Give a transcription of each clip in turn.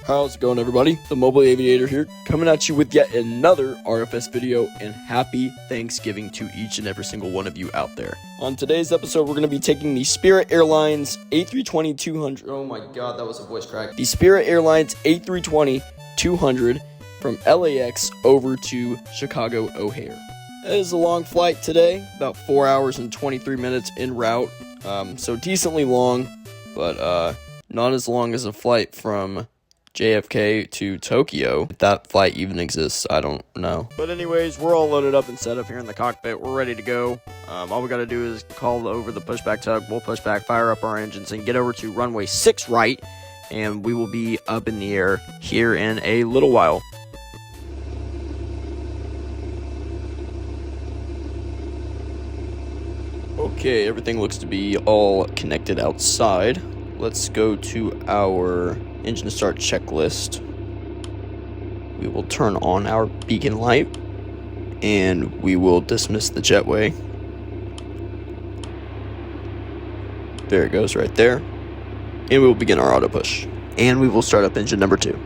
How's it going, everybody? The Mobile Aviator here, coming at you with yet another RFS video, and happy Thanksgiving to each and every single one of you out there. On today's episode, we're going to be taking the Spirit Airlines A320-200. Oh my god, that was a voice crack. The Spirit Airlines A320-200 from LAX over to Chicago O'Hare. It is a long flight today, about 4 hours and 23 minutes en route, so decently long, but not as long as a flight from JFK to Tokyo. If that flight even exists, I don't know. But anyways, we're all loaded up and set up here in the cockpit. We're ready to go. All we got to do is call over the pushback tug. We'll push back, fire up our engines, and get over to runway 6 right, and we will be up in the air here in a little while. Okay, everything looks to be all connected outside. Let's go to our engine start checklist. We will turn on our beacon light and we will dismiss the jetway. There it goes right there. And we will begin our auto push. And we will start up engine number 2.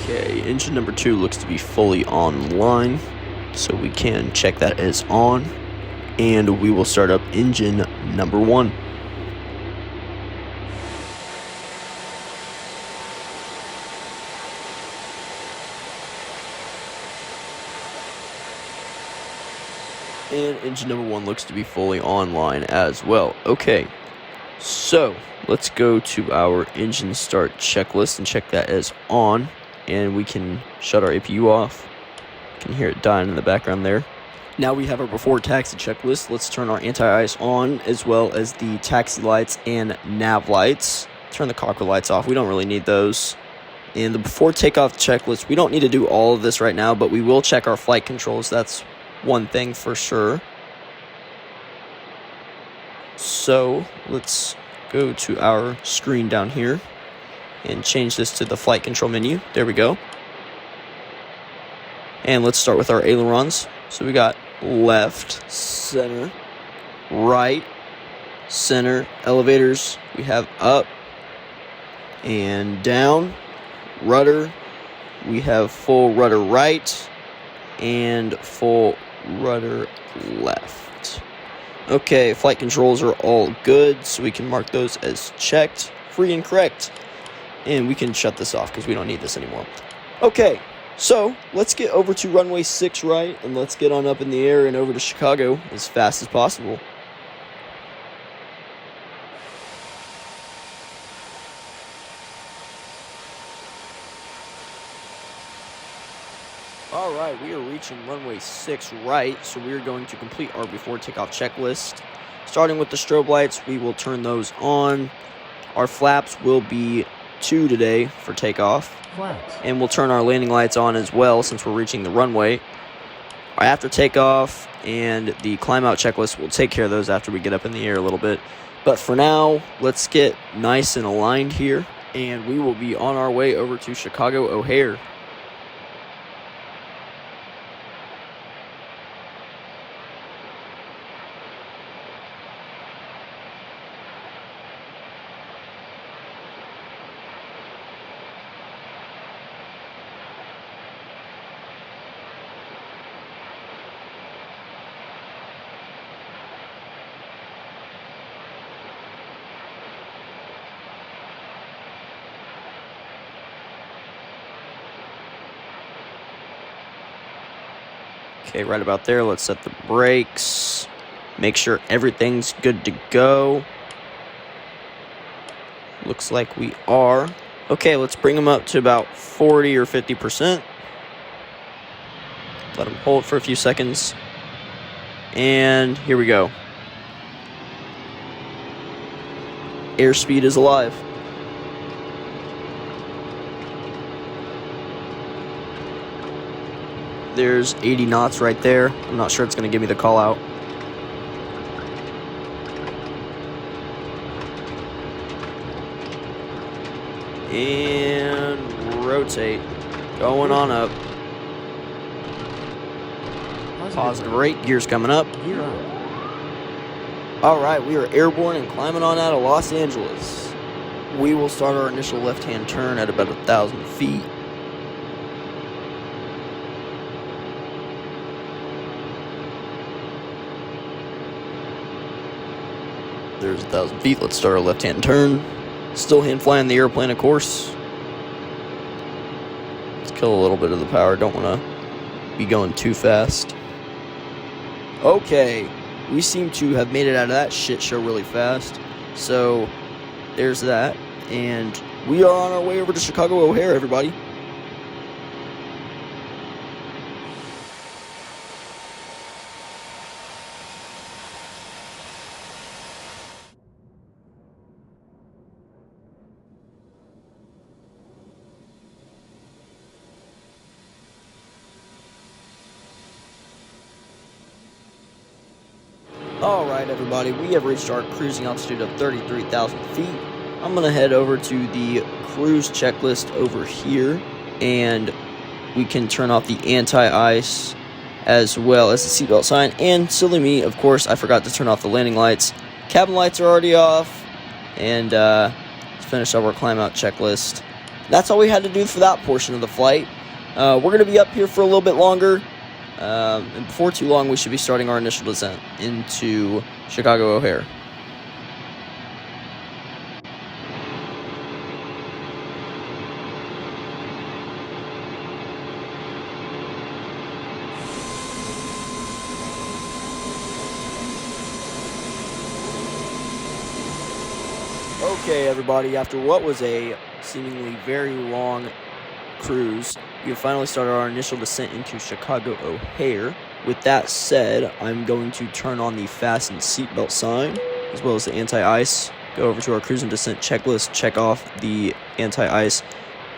Okay, engine number 2 looks to be fully online, so we can check that as on. And we will start up engine number 1. And engine number 1 looks to be fully online as well. Okay, so let's go to our engine start checklist and check that as on. And we can shut our APU off. You can hear it dying in the background there. Now we have our before taxi checklist. Let's turn our anti-ice on, as well as the taxi lights and nav lights. Turn the cockpit lights off. We don't really need those. And the before takeoff checklist, we don't need to do all of this right now, but we will check our flight controls. That's one thing for sure. So let's go to our screen down here and change this to the flight control menu. There we go. And let's start with our ailerons. So we got left, center, right, center, elevators. We have up and down, rudder. We have full rudder right and full rudder left. Okay, flight controls are all good, so we can mark those as checked, free and correct. And we can shut this off because we don't need this anymore. Okay, so let's get over to runway 6 right, and let's get on up in the air and over to Chicago as fast as possible. Alright, we are reaching runway 6 right, so we are going to complete our before takeoff checklist. Starting with the strobe lights, we will turn those on. Our flaps will be 2 today for takeoff. And we'll turn our landing lights on as well since we're reaching the runway. After takeoff and the climb out checklist, we'll take care of those after we get up in the air a little bit. But for now, let's get nice and aligned here, and we will be on our way over to Chicago O'Hare. Okay, right about there, let's set the brakes. Make sure everything's good to go. Looks like we are. Okay, let's bring them up to about 40 or 50%. Let them hold for a few seconds. And here we go. Airspeed is alive. There's 80 knots right there. I'm not sure it's going to give me the call out. And rotate. Going on up. Positive rate. Gears coming up. Gear up. Alright, we are airborne and climbing on out of Los Angeles. We will start our initial left-hand turn at about 1,000 feet. There's 1,000 feet. Let's start our left-hand turn. Still hand flying the airplane, of course. Let's kill a little bit of the power. Don't want to be going too fast. Okay, we seem to have made it out of that shit show really fast. So, there's that. And we are on our way over to Chicago O'Hare, everybody. Alright everybody, we have reached our cruising altitude of 33,000 feet. I'm going to head over to the cruise checklist over here, and we can turn off the anti-ice as well as the seatbelt sign. And silly me, of course, I forgot to turn off the landing lights. Cabin lights are already off, and let's finish up our climb out checklist. That's all we had to do for that portion of the flight. We're going to be up here for a little bit longer. And before too long, we should be starting our initial descent into Chicago O'Hare. Okay, everybody, after what was a seemingly very long cruise, we have finally started our initial descent into Chicago O'Hare. With that said, I'm going to turn on the fasten seatbelt sign as well as the anti-ice. Go over to our cruise and descent checklist, check off the anti-ice.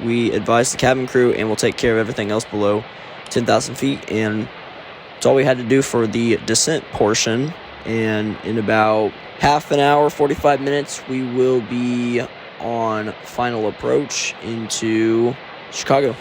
We advise the cabin crew, and we'll take care of everything else below 10,000 feet. And that's all we had to do for the descent portion. And in about half an hour, 45 minutes, we will be on final approach into Chicago.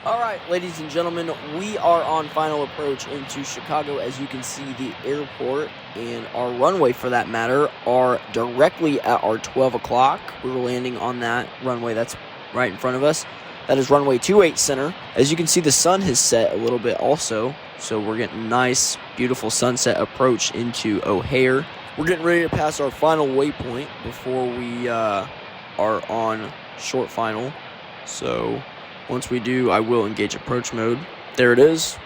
Alright, ladies and gentlemen, we are on final approach into Chicago. As you can see, the airport and our runway, for that matter, are directly at our 12 o'clock. We're landing on that runway that's right in front of us. That is runway 28 center. As you can see, the sun has set a little bit also, so we're getting nice, beautiful sunset approach into O'Hare. We're getting ready to pass our final waypoint before we are on short final. So once we do, I will engage approach mode. There it is.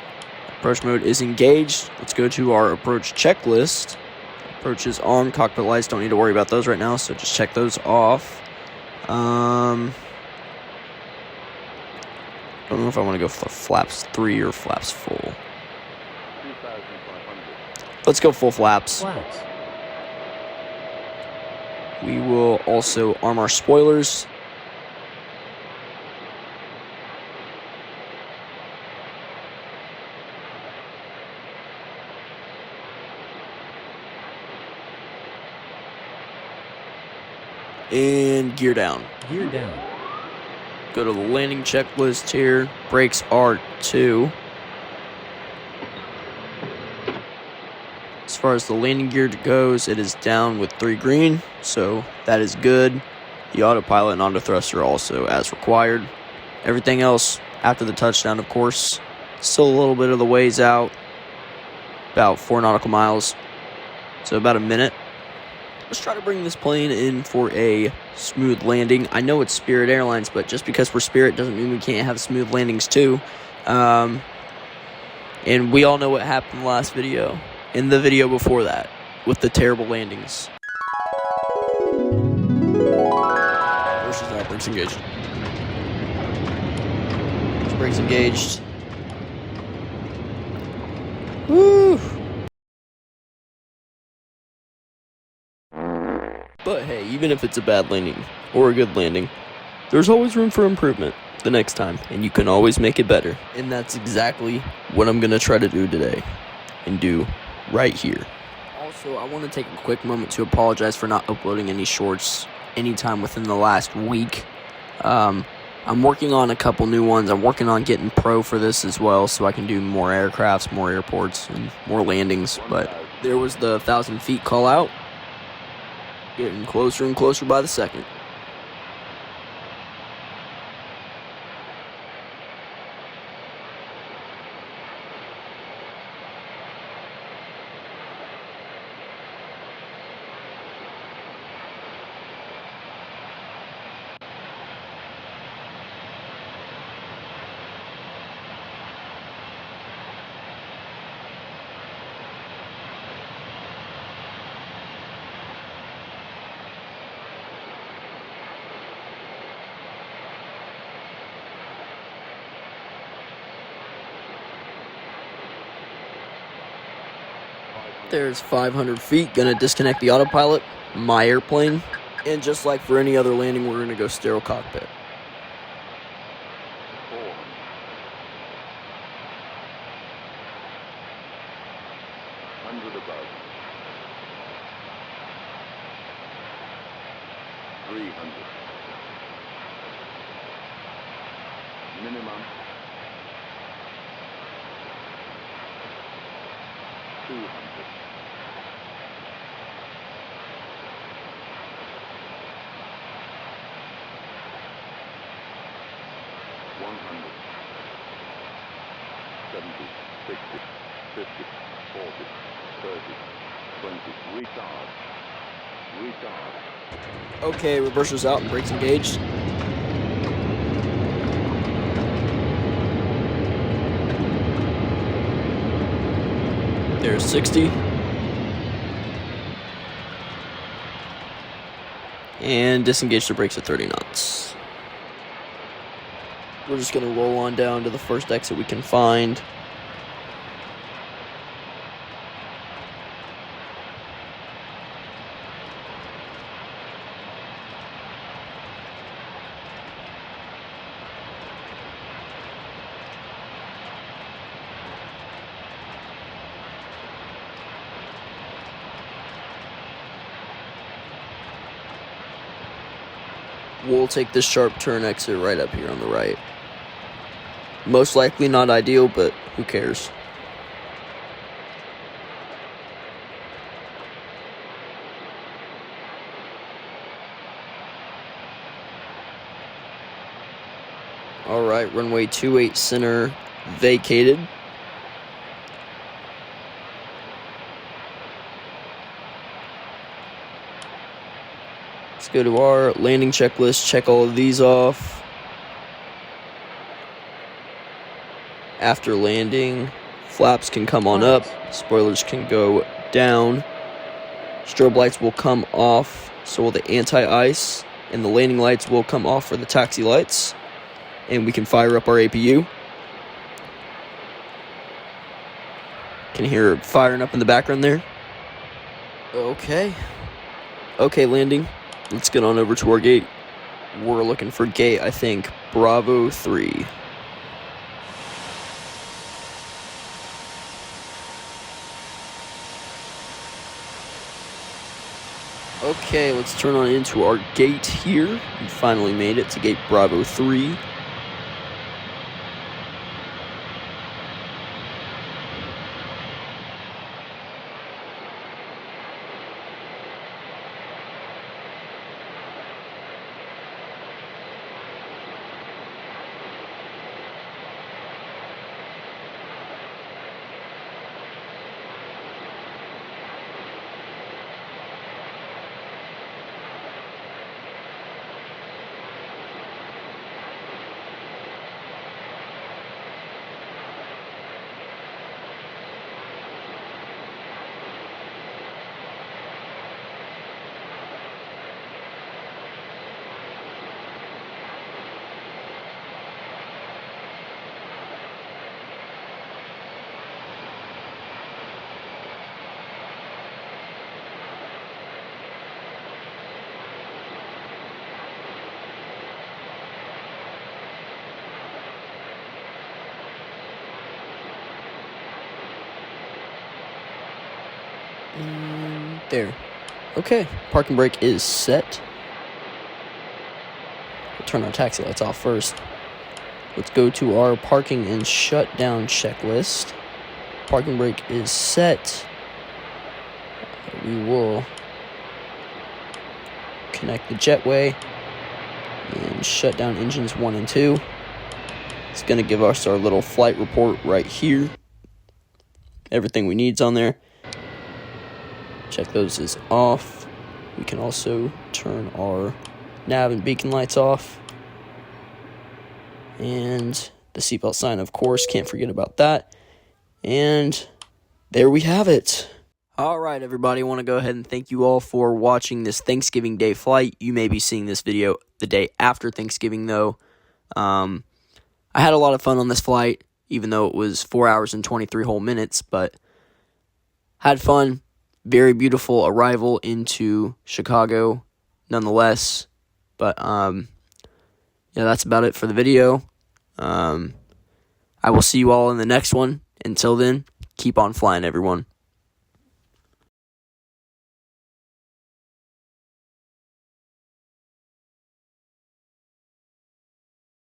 Approach mode is engaged. Let's go to our approach checklist. Approach is on. Cockpit lights, don't need to worry about those right now, so just check those off. I don't know if I want to go for flaps 3 or flaps full. Let's go full flaps. We will also arm our spoilers. And gear down. Gear down. Go to the landing checklist here. Brakes are 2. As far as the landing gear goes, it is down with 3 green, so that is good. The autopilot and auto thrust are also as required. Everything else after the touchdown, of course, still a little bit of the ways out. About 4 nautical miles, so about a minute. Let's try to bring this plane in for a smooth landing. I know it's Spirit Airlines, but just because we're Spirit doesn't mean we can't have smooth landings too. And we all know what happened last video, in the video before that, with the terrible landings. Brakes engaged. Brakes engaged. Woo! But hey, even if it's a bad landing or a good landing, there's always room for improvement the next time, and you can always make it better. And that's exactly what I'm going to try to do today and do right here. Also, I want to take a quick moment to apologize for not uploading any shorts anytime within the last week. I'm working on a couple new ones. I'm working on getting pro for this as well, so I can do more aircrafts, more airports, and more landings. But there was the 1,000 feet call out. Getting closer and closer by the second. There's 500 feet, gonna disconnect the autopilot, my airplane, and just like for any other landing, we're gonna go sterile cockpit. 100 above. 300. Minimum. 200. 100. 70, 60, 50, 40, 30, 20. Retard. Retard. Okay, reversers out and brakes engaged. There's 60. And disengage the brakes at 30 knots. We're just gonna roll on down to the first exit we can find. We'll take this sharp turn exit right up here on the right. Most likely not ideal, but who cares? Alright, runway 28 center vacated. Let's go to our landing checklist, check all of these off. After landing, flaps can come on up, spoilers can go down, strobe lights will come off, so will the anti-ice, and the landing lights will come off for the taxi lights, and we can fire up our APU. Can hear it firing up in the background there. Okay, landing. Let's get on over to our gate. We're looking for gate, I think, Bravo 3. Okay, let's turn on into our gate here. We finally made it to gate Bravo 3. And there. Okay, parking brake is set. turn our taxi lights off first. Let's go to our parking and shutdown checklist. Parking brake is set. We will connect the jetway and shut down engines 1 and 2. It's going to give us our little flight report right here. Everything we need's on there. Check those is off. We can also turn our nav and beacon lights off. And the seatbelt sign, of course, can't forget about that. And there we have it. All right, everybody, I want to go ahead and thank you all for watching this Thanksgiving Day flight. You may be seeing this video the day after Thanksgiving, though. I had a lot of fun on this flight, even though it was 4 hours and 23 whole minutes, but had fun. Very beautiful arrival into Chicago, nonetheless. But, yeah, that's about it for the video. I will see you all in the next one. Until then, keep on flying, everyone.